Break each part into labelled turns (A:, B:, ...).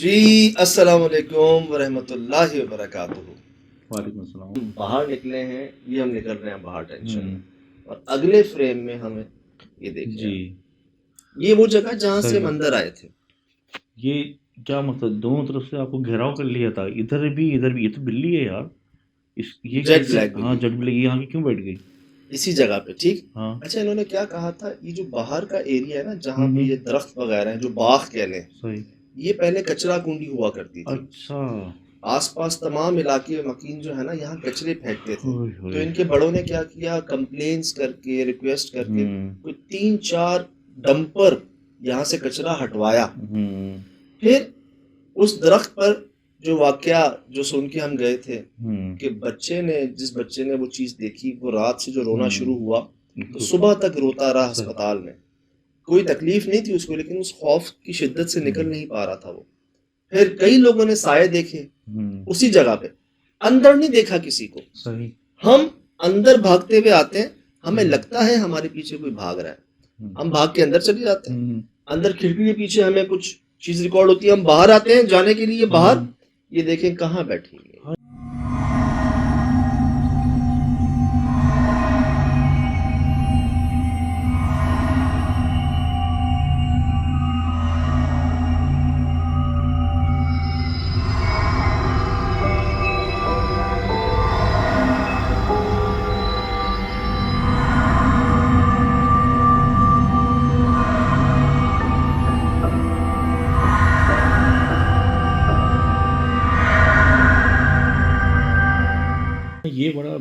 A: जी अस्सलाम वालेकुम वरहमतुल्लाहि वबरकातुहू।
B: वालेकुम अस्सलाम।
A: हम बाहर निकले हैं, ये हम निकल रहे हैं बाहर टेंशन में,
B: हुँ,
A: और अगले फ्रेम में हमें ये देखिए
B: जी,
A: आप, ये वो जगह जहाँ से हम
B: सही।
A: अंदर आए थे।
B: ये क्या मतलब दोनों तरफ से आपको घेराव कर लिया था, इधर भी, ये तो बिल्ली है यार। इस ये
A: जेट
B: कैसे
A: ब्लैक
B: हाँ,
A: बिल्ली
B: जट बिल्ली ये यहाँ की क्यों बैठ गई?
A: इसी जगह पे, ठीक।
B: हाँ,
A: अच्छा, इन्होंने क्या कहा था, ये जो बाहर का एरिया है ना जहाँ
B: हुँ,
A: पे
B: हुँ,
A: ये दरख्त वगैरह हैं, जो बाग कह लें,
B: सही।
A: ये पहले कचरा कुंडी हुआ करती थी।
B: अच्छा,
A: आसपास तमाम इलाके मकीन जो है ना, यहाँ कचरे फेंकते थे।
B: ओए
A: तो
B: होए!
A: इनके बड़ों ने क्या किया, कंप्लेन्स करके, रिक्वेस्ट करके
B: हुँ,
A: कोई 3-4 डंपर यहाँ से कचरा हटवाया।
B: हुँ,
A: फिर उस दरख्त पर जो वाकया जो सुन के हम गए थे,
B: हुँ,
A: कि जिस बच्चे ने वो चीज़ देखी, वो रात से जो रोना शुरू
B: हुँ,
A: हुआ, तो
B: बिल्कुल,
A: सुबह तक रोता रहा
B: सही।
A: अस्पताल में। कोई तकलीफ नहीं थी उसको, लेकिन उस खौफ की शिद्दत से निकल
B: हुँ,
A: नहीं पा रहा था वो। फिर कई लोगों ने साये देखे
B: हुँ,
A: उसी जगह पे, अंदर नहीं देखा किसी को।
B: सही।
A: हम अंदर भागते हुए आते हैं, हमें
B: हुँ,
A: लगता है हमारे पीछे कोई भाग रहा है,
B: हुँ,
A: हम भाग के अंदर चले जाते हैं।
B: हुँ,
A: अंदर खिड़की के पीछे हमें कुछ चीज रिकॉर्ड होती है, हम बाहर आते हैं जाने के लिए बाहर,
B: हुँ,
A: ये देखें कहाँ बैठी हुई है।
B: हाँ, ये बड़ा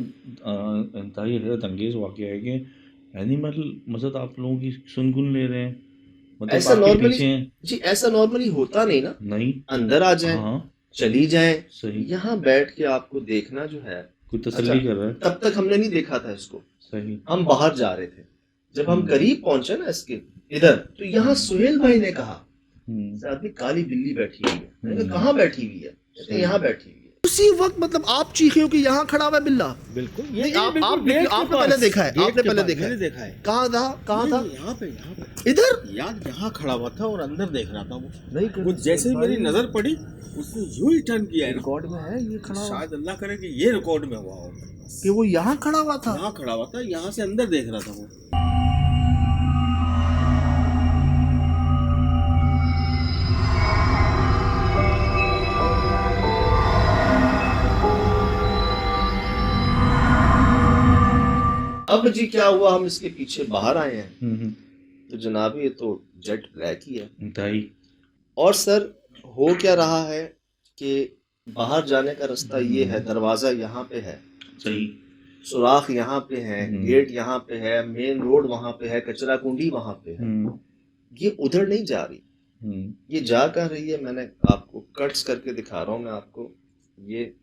B: इंतहाई हैरत-अंगेज़ वाक़या है कि एनिमल मतलब आप लोगों की सुन-गुन ले रहे हैं, मतलब
A: ऐसा
B: आपके
A: नॉर्मली,
B: पीछे हैं।
A: जी ऐसा नॉर्मली होता नहीं ना।
B: नहीं,
A: अंदर आ जाएं,
B: हाँ, हाँ,
A: चली जाएं,
B: सही,
A: यहाँ बैठ के आपको देखना जो है।
B: कोई
A: अच्छा,
B: तसल्ली कर रहा है,
A: तब तक हमने नहीं देखा था इसको,
B: सही।
A: हम बाहर जा रहे थे। जब हम
B: हुँ,
A: करीब पहुंचे ना इसके इधर, तो यहाँ
B: हुँ,
A: सुहेल भाई ने कहा,
B: हुँ,
A: साथ में काली बिल्ली बैठी हुई है। मैंने कहा
B: हुँ,
A: कहाँ बैठी हुई है, कहते हैं
B: सही।
A: यहाँ बैठी हुई है। उसी वक्त मतलब आप चीखे हो कि यहाँ खड़ा हुआ है बिल्ला।
C: बिल्कुल
A: नहीं,
C: ये बिल्कुल गेट के
A: आपने
C: पास,
A: पहले देखा है,
C: गेट
A: आपने
C: के
A: पहले
C: पास
A: देखा
C: मैंने
A: है।
C: देखा है।
A: कहाँ था?
C: यहाँ पे
A: इधर
C: यार यहाँ खड़ा हुआ था और अंदर देख रहा था वो।
A: नहीं
C: वो जैसे ही मेरी नजर पड़ी उसने यूं ही टर्न किया है ना,
A: रिकॉर्ड में है ये खड़ा हुआ,
C: शायद अल्लाह करे कि ये रिकॉर्ड में हुआ हो।
A: कि वो यहाँ खड़ा हुआ था।
C: यहाँ खड़ा हुआ था, यहाँ से अंदर देख रहा था वो।
A: अब जी क्या हुआ, हम इसके पीछे बाहर आए हैं,
B: हुँ, हुँ,
A: तो जनाब ये तो जेट ब्लैक ही है।
B: इंतहाई,
A: और सर, हो क्या रहा है कि बाहर जाने का रास्ता ये है,
B: हुँ,
A: दरवाज़ा यहाँ पे है,
B: सही।
A: सुराख यहाँ पे है,
B: हुँ,
A: गेट यहाँ पे है, मेन रोड वहाँ पे है, कचरा कुंडी वहाँ पे है।
B: हुँ,
A: ये उधर नहीं जा रही,
B: हुँ,
A: ये जा कहाँ रही है, मैंने आपको कट्स करके दिखा रहा हूँ मैं आपको। ये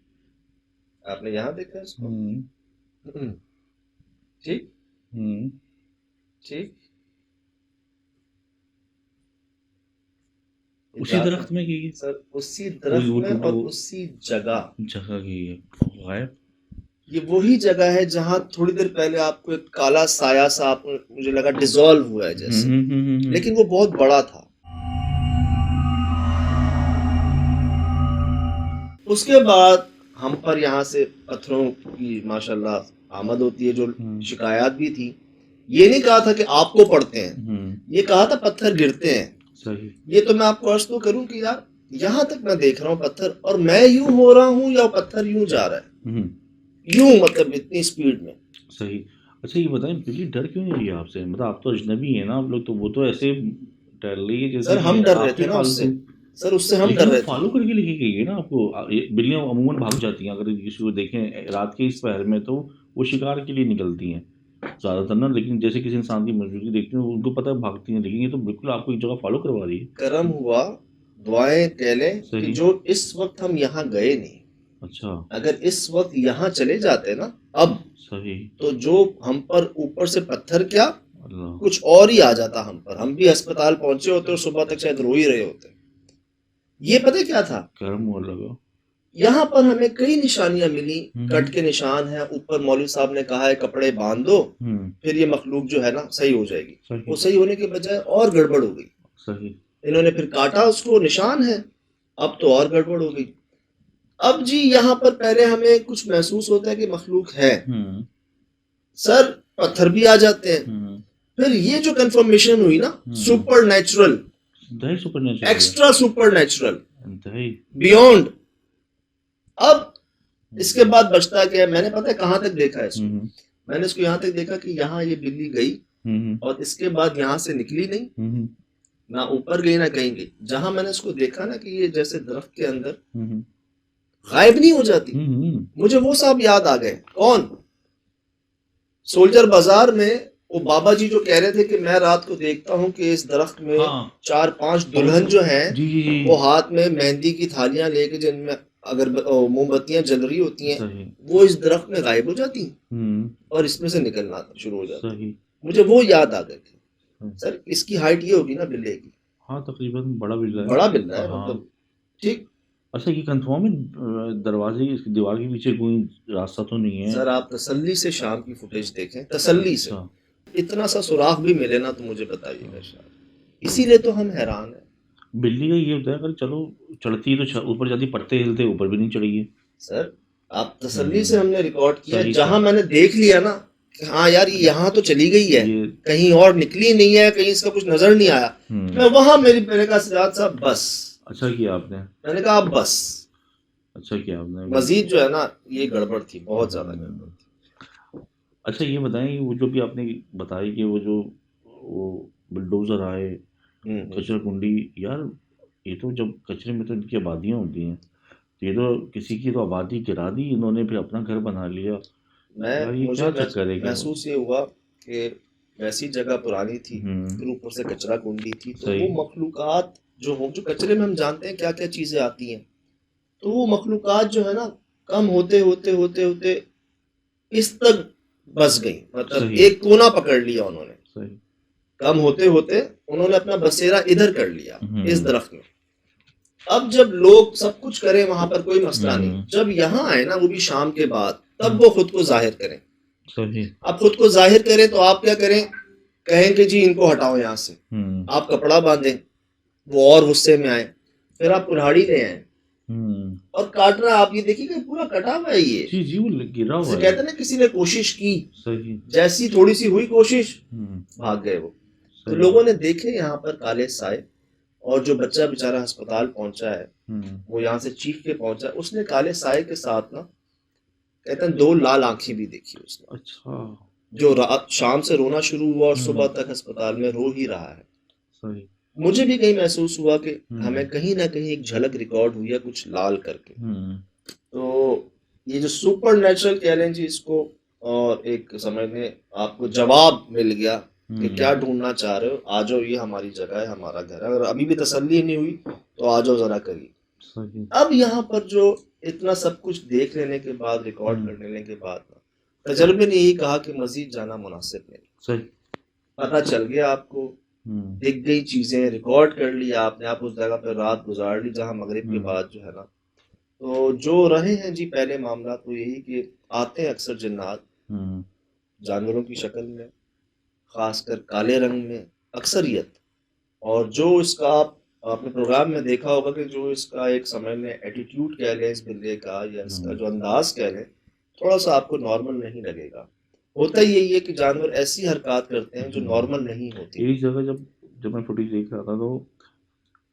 A: आपने यहाँ देखा इसको।
B: हुँ,
A: ठीक
B: हुँ,
A: ठीक, ये
B: उसी
A: जा
B: दरख़्त
A: कहाँ,
B: में कि
A: सर उसी
B: वही
A: दरख्त
B: वो
A: में
B: टूटा
A: और
B: वो
A: उसी जगह।
B: जगह की है, गायब?
A: ये वही जगह है जहां थोड़ी देर पहले आपको एक काला साया सा मुझे लगा डिसॉल्व हुआ है
B: हुँ,
A: जैसे,
B: हुँ, हुँ, हुँ, हुँ,
A: लेकिन वो बहुत बड़ा था। उसके बाद हम पर यहाँ से पत्थरों की माशाल्लाह आमद होती है, जो
B: हुँ,
A: शिकायत भी थी। ये नहीं कहा था कि आपको पड़ते हैं,
B: हुँ,
A: ये कहा था पत्थर गिरते हैं।
B: सही।
A: ये तो मैं आपको अर्ज तो करूं कि यार यहाँ तक मैं देख रहा हूँ पत्थर, और मैं यूं हो रहा हूँ या पत्थर यूं जा रहा है,
B: हुँ,
A: यूं मतलब इतनी स्पीड में।
B: सही। अच्छा ये बताएँ बिल्ली डर क्यों नहीं रही है आपसे? मतलब आप तो अजनबी हैं ना आप लोग, तो वो तो ऐसे टहल रही है जैसे
A: सर
B: कि
A: हम डर रहे
B: आप
A: थे
B: ही
A: ना उससे,
B: पालतू।
A: सर उससे हम डर
B: लेकिन वो
A: रहे थे।
B: फॉलो करके लेके गई है ना आपको। ये बिल्लियाँ अमूमन भाग जाती हैं, अगर किसी को देखें रात के इस पहर में तो वो शिकार के लिए निकलती हैं ज़्यादातर ना, लेकिन जैसे किसी इंसान की मौजूदगी देखती हैं उनको पता है भागती हैं, लेकिन ये तो बिल्कुल आपको एक जगह फॉलो करवा रही है।
A: करम हुआ, दुआएं कह लें कि
B: सही।
A: जो इस वक्त हम यहाँ गए नहीं,
B: अच्छा,
A: अगर इस वक्त यहाँ चले जाते ना अब,
B: सही।
A: तो जो हम पर ऊपर से पत्थर क्या
B: अल्लाह।
A: कुछ और ही आ जाता हम पर, हम भी अस्पताल पहुंचे होते और सुबह तक शायद रो ही रहे होते। ये पता क्या था,
B: गर्म हुआ लगा।
A: यहाँ पर हमें कई निशानियां मिली, कट
B: हम्म,
A: के निशान है ऊपर, मौलवी साहब ने कहा है कपड़े बांध दो,
B: हम्म,
A: फिर ये मखलूक जो है ना सही हो जाएगी। वो
B: सही,
A: सही होने के बजाय और गड़बड़ हो गई।
B: सही।
A: इन्होंने फिर काटा उसको, निशान है, अब तो और गड़बड़ हो गई। अब जी यहाँ पर पहले हमें कुछ महसूस होता है कि मखलूक है, सर पत्थर भी आ जाते हैं, फिर ये जो कंफर्मेशन हुई ना, super natural, extra super natural, beyond, अब इसके बाद बचता क्या है? मैंने पता है कहाँ तक देखा है इसको, मैंने इसको यहाँ तक देखा कि यहाँ ये बिल्ली गई और इसके बाद यहाँ से निकली नहीं, ना ऊपर गई ना कहीं गई। जहां मैंने इसको देखा ना कि ये जैसे दरख्त के अंदर गायब नहीं हो जाती, मुझे वो साहब याद आ गए। कौन? सोल्जर बाजार में वो बाबा जी जो कह रहे थे कि मैं रात को देखता हूँ कि इस दरख्त में 4-5 दुल्हन जो हैं वो हाथ में मेहंदी की थालियां लेके, जिनमें अगर मोमबत्तियां जल रही होती हैं, वो इस दरख्त में गायब हो जाती और इसमें से निकलना शुरू हो जाता। मुझे वो याद आ गए थे। सर इसकी हाइट ये होगी ना बिल्ले की? हाँ
B: तकरीबन बड़ा बिल्ला है,
A: बड़ा बिल्ला है, मतलब ठीक।
B: अच्छा ये कंफर्म है दरवाजे की दीवार के पीछे कोई रास्ता तो नहीं है?
A: सर आप तसल्ली से शाम की फुटेज देखें, तसल्ली से, इतना सा सुराख भी मिले ना तो मुझे बताइएगा शायद, इसीलिए तो हम हैरान हैं।
B: बिल्ली का ये होता है अगर चलो चढ़ती है तो ऊपर जाती, पत्ते हिलते ऊपर भी नहीं चढ़ी है।
A: सर आप तसल्ली से हमने रिकॉर्ड किया, जहां मैंने देख लिया ना कि हाँ यार ये यहाँ तो चली गई है, कहीं और निकली नहीं है, कहीं इसका कुछ नजर नहीं आया, मैं वहां मैंने कहा सिराज साहब बस।
B: अच्छा किया आपने,
A: मैंने कहा अब बस,
B: अच्छा किया आपने।
A: मजीद जो है ना ये गड़बड़ थी, बहुत ज्यादा गड़बड़ थी।
B: अच्छा ये बताएं, वो जो भी आपने बताया कि वो जो वो बुलडोजर आए, कचरा कुंडी, यार ये तो जब कचरे में तो इनकी आबादियाँ होती हैं, ये तो किसी की तो आबादी गिरा दी इन्होंने, फिर अपना घर बना लिया।
A: मुझे महसूस ये हुआ कि वैसी जगह पुरानी थी, फिर ऊपर से कचरा कुंडी थी, तो वो मखलूकात जो कचरे में हम जानते हैं क्या क्या चीजें आती हैं, तो वो मखलूकात जो है ना कम होते होते होते होते इस तक बस गई, मतलब एक कोना पकड़ लिया उन्होंने, कम होते होते उन्होंने अपना बसेरा इधर कर लिया इस दरख्त में। अब जब लोग सब कुछ करें वहां पर कोई मसला नहीं, जब यहाँ आए ना वो भी शाम के बाद, तब वो खुद को जाहिर करें। आप खुद को जाहिर करें तो आप क्या करें? कहें कि जी इनको हटाओ यहाँ से, आप कपड़ा बांधें, वो और गुस्से में आए, फिर आप कुल्हाड़ी ले आए और काटना। आप ये देखिए कि पूरा कटा हुआ है ये,
B: जी वो गिरा हुआ है।
A: कहते ना किसी ने कोशिश की, जैसी थोड़ी सी हुई कोशिश, भाग गए वो। तो लोगों ने देखे यहाँ पर काले साए, और जो बच्चा बेचारा अस्पताल पहुंचा है वो यहाँ से चीख के पहुंचा, उसने काले साए के साथ ना कहते हैं 2 लाल आंखें भी देखी उसने।
B: अच्छा,
A: जो रात शाम से रोना शुरू हुआ और सुबह तक अस्पताल में रो ही रहा है।
B: सही।
A: मुझे भी कहीं महसूस हुआ कि हमें कहीं ना कहीं एक झलक रिकॉर्ड हुई है कुछ लाल करके। तो ये जो सुपर नेचुरल कह लें जी इसको, और एक समझने आपको जवाब मिल गया कि क्या ढूंढना चाह रहे हो, आ जाओ, ये हमारी जगह है, हमारा घर है। अगर अभी भी तसल्ली नहीं हुई तो आ जाओ जरा करिए। अब यहाँ पर जो इतना सब कुछ देख लेने के बाद, रिकॉर्ड कर लेने के बाद, तजर्बे ने यही कहा कि मजीद जाना मुनासिब नहीं। पता चल गया आपको, दिख गई चीजें, रिकॉर्ड कर लिया आपने, आप उस जगह पर रात गुजार ली जहाँ मगरिब के बाद जो है ना। तो जो रहे हैं जी पहले मामला तो यही कि आते हैं अक्सर जिन्नात जानवरों की शक्ल में, खासकर काले रंग में अक्सरियत, और जो इसका आपने प्रोग्राम में देखा होगा कि जो इसका एक समझ में एटीट्यूड कह लें इस बिल्ले का, या इसका जो अंदाज कह लें, थोड़ा सा आपको नॉर्मल नहीं लगेगा। होता ही यही है कि जानवर ऐसी हरकत करते हैं जो नॉर्मल नहीं होती।
B: एक जगह जब मैं फुटेज देख रहा था तो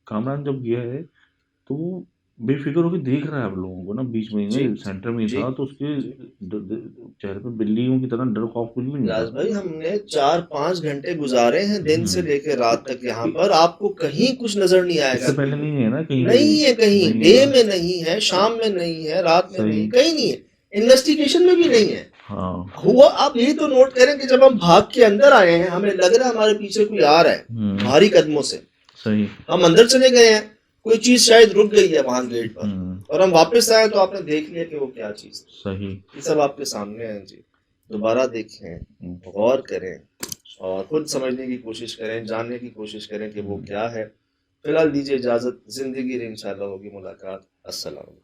B: कामरान जब गया है तो वो बेफिक्र होकर देख रहा है आप लोगों को ना, बीच में सेंटर में था, तो उसके चेहरे पे बिल्लियों की तरह डर खौफ कुछ भी नहीं
A: राज भाई, हमने 4-5 घंटे गुजारे हैं दिन से लेकर रात तक यहाँ पर, आपको कहीं कुछ नजर नहीं आएगा।
B: इससे पहले नहीं है ना कहीं?
A: नहीं है कहीं, डे में नहीं है, शाम में नहीं है, रात में नहीं, कहीं नहीं है, इन्वेस्टिगेशन में भी नहीं है। हुआ आप यही तो नोट करें कि जब हम भाग के अंदर आए हैं, हमें लग रहा है हमारे पीछे कोई आ रहा है भारी कदमों से, सही, हम अंदर चले गए हैं, कोई चीज शायद रुक गई है वहां गेट पर, और हम वापस आए तो आपने देख लिया कि वो क्या चीज। सही, ये सब आपके सामने है जी। दोबारा देखें, गौर करें और खुद समझने की कोशिश करें, जानने की कोशिश करें कि वो क्या है। फिलहाल दीजिए इजाजत, जिंदगी इंशाल्लाह होगी मुलाकात। अस्सलाम।